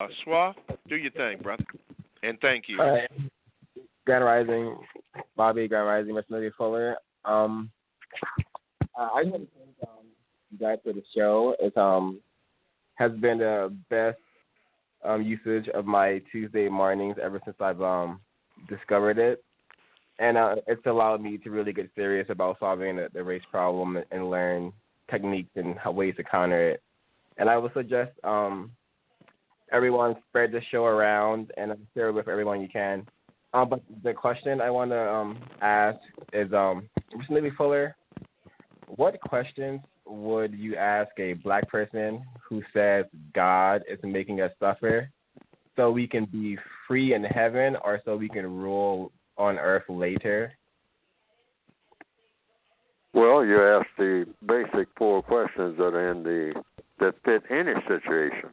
Swa, do your thing, brother. And thank you. All right. Grand Rising, Bobby, Grand Rising, Mr. Neely Fuller. I just want to thank you guys for the show. It has been the best usage of my Tuesday mornings ever since I've discovered it. And it's allowed me to really get serious about solving the race problem and learn techniques and ways to counter it. And I would suggest everyone spread the show around and share it with everyone you can. But the question I want to ask is, Mr. Neely Fuller, what questions would you ask a black person who says God is making us suffer so we can be free in heaven or so we can rule on earth later? Well, you ask the basic 4 questions that fit any situation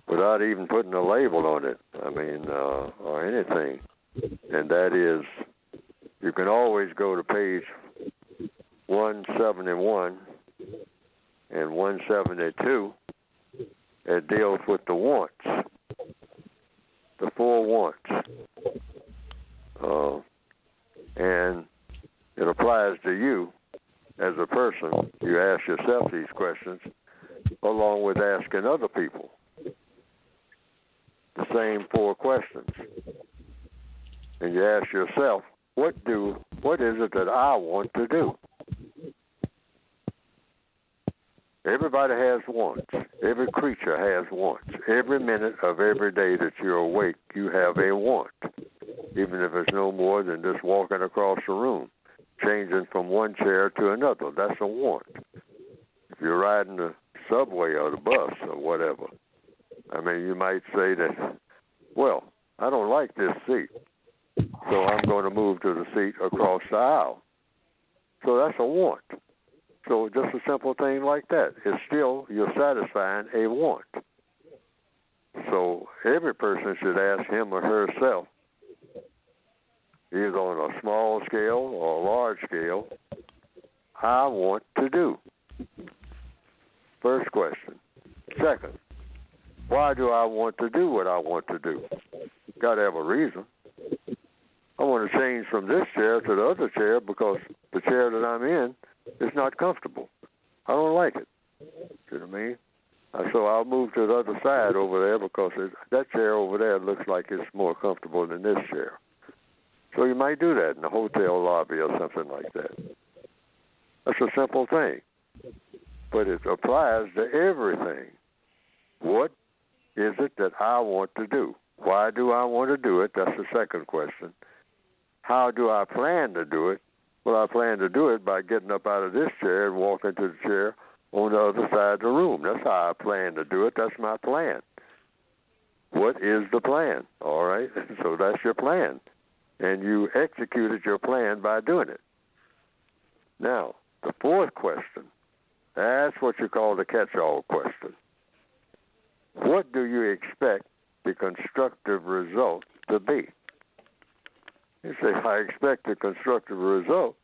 without even putting a label on it, or anything. And that is, you can always go to page 171 and 172. It deals with the wants, the 4 wants. And it applies to you as a person. You ask yourself these questions along with asking other people the same 4 questions. And you ask yourself, what is it that I want to do? Everybody has wants. Every creature has wants. Every minute of every day that you're awake, you have a want, even if it's no more than just walking across the room, changing from one chair to another. That's a want. If you're riding the subway or the bus or whatever, you might say that, well, I don't like this seat, so I'm going to move to the seat across the aisle. So that's a want. So just a simple thing like that. It's still, you're satisfying a want. So every person should ask him or herself, either on a small scale or a large scale, I want to do. First question. Second, why do I want to do what I want to do? Got to have a reason. I want to change from this chair to the other chair because the chair that I'm in is not comfortable. I don't like it. See what I mean? So I'll move to the other side over there because that chair over there looks like it's more comfortable than this chair. So you might do that in a hotel lobby or something like that. That's a simple thing. But it applies to everything. What is it that I want to do? Why do I want to do it? That's the second question. How do I plan to do it? Well, I plan to do it by getting up out of this chair and walking to the chair on the other side of the room. That's how I plan to do it. That's my plan. What is the plan? All right? So that's your plan. And you executed your plan by doing it. Now, the 4th question, that's what you call the catch-all question. What do you expect the constructive result to be? You say, I expect the constructive result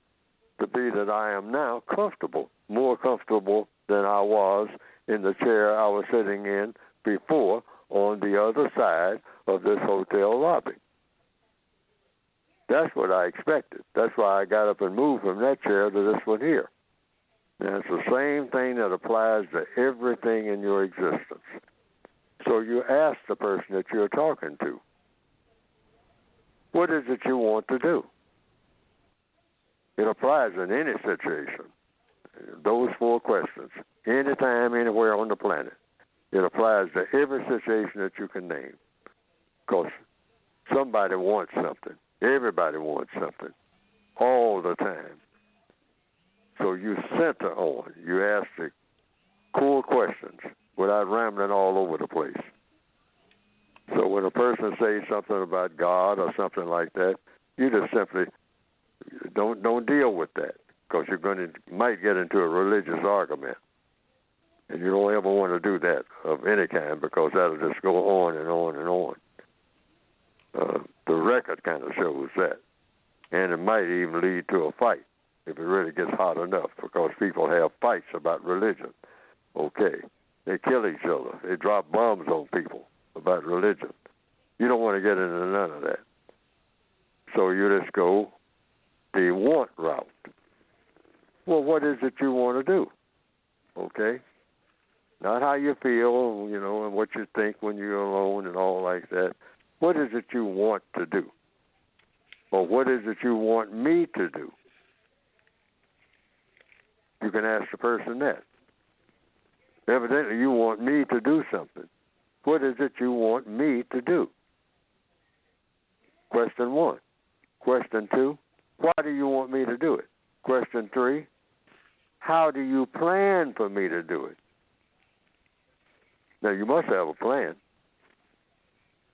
to be that I am now comfortable, more comfortable than I was in the chair I was sitting in before on the other side of this hotel lobby. That's what I expected. That's why I got up and moved from that chair to this one here. And it's the same thing that applies to everything in your existence. So you ask the person that you're talking to, what is it you want to do? It applies in any situation. Those 4 questions, anytime, anywhere on the planet. It applies to every situation that you can name. Because somebody wants something. Everybody wants something. All the time. So you center on. You ask the core questions without rambling all over the place. So when a person says something about God or something like that, you just simply don't deal with that because might get into a religious argument, and you don't ever want to do that of any kind because that'll just go on and on and on. The record kind of shows that, and it might even lead to a fight if it really gets hot enough because people have fights about religion. Okay, They kill each other. They drop bombs on people about religion. You don't want to get into none of that. So you just go the want route. Well, what is it you want to do? Okay? Not how you feel, and what you think when you're alone and all like that. What is it you want to do? Or what is it you want me to do? You can ask the person that. Evidently, you want me to do something. What is it you want me to do? Question 1. Question 2, why do you want me to do it? Question 3, how do you plan for me to do it? Now, you must have a plan.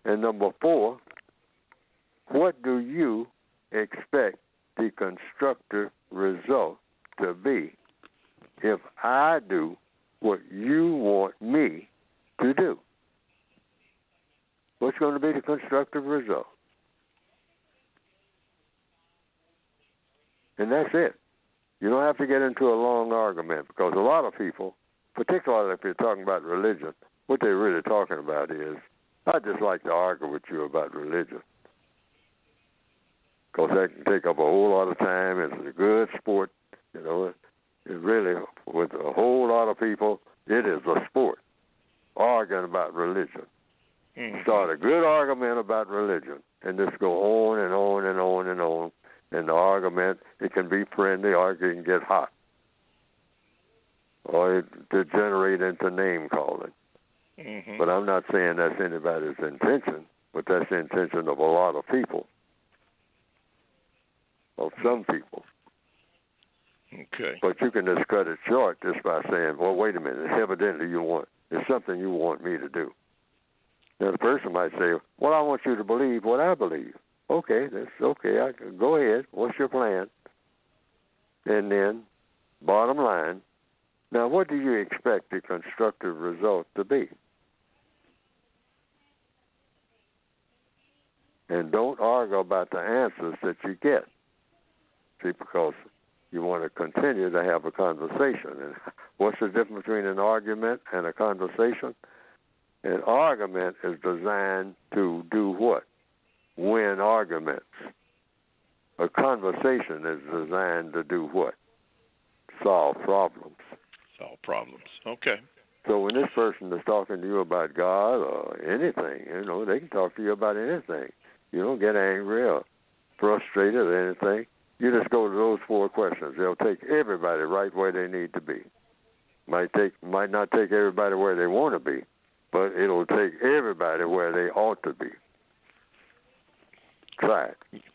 And number 4, what do you expect the constructive result to be if I do what you want me to do? What's going to be the constructive result? And that's it. You don't have to get into a long argument, because a lot of people, particularly if you're talking about religion, what they're really talking about is, I just like to argue with you about religion, because that can take up a whole lot of time. It's a good sport. It really, with a whole lot of people, it is a sport, arguing about religion. Mm-hmm. Start a good argument about religion and just go on and on and on and on. And the argument, it can be friendly or it can get hot. Or it degenerate into name calling. Mm-hmm. But I'm not saying that's anybody's intention, but that's the intention of a lot of people. Of some people. Okay. But you can just cut it short just by saying, well, wait a minute, evidently it's something you want me to do. Now the person might say, well, I want you to believe what I believe. Okay, that's okay. Go ahead. What's your plan? And then, bottom line, now what do you expect the constructive result to be? And don't argue about the answers that you get. See, because you want to continue to have a conversation. And what's the difference between an argument and a conversation? An argument is designed to do what? Win arguments. A conversation is designed to do what? Solve problems. Solve problems. Okay. So when this person is talking to you about God or anything, they can talk to you about anything. You don't get angry or frustrated or anything. You just go to those 4 questions. They'll take everybody right where they need to be. Might not take everybody where they want to be, but it'll take everybody where they ought to be. Try it.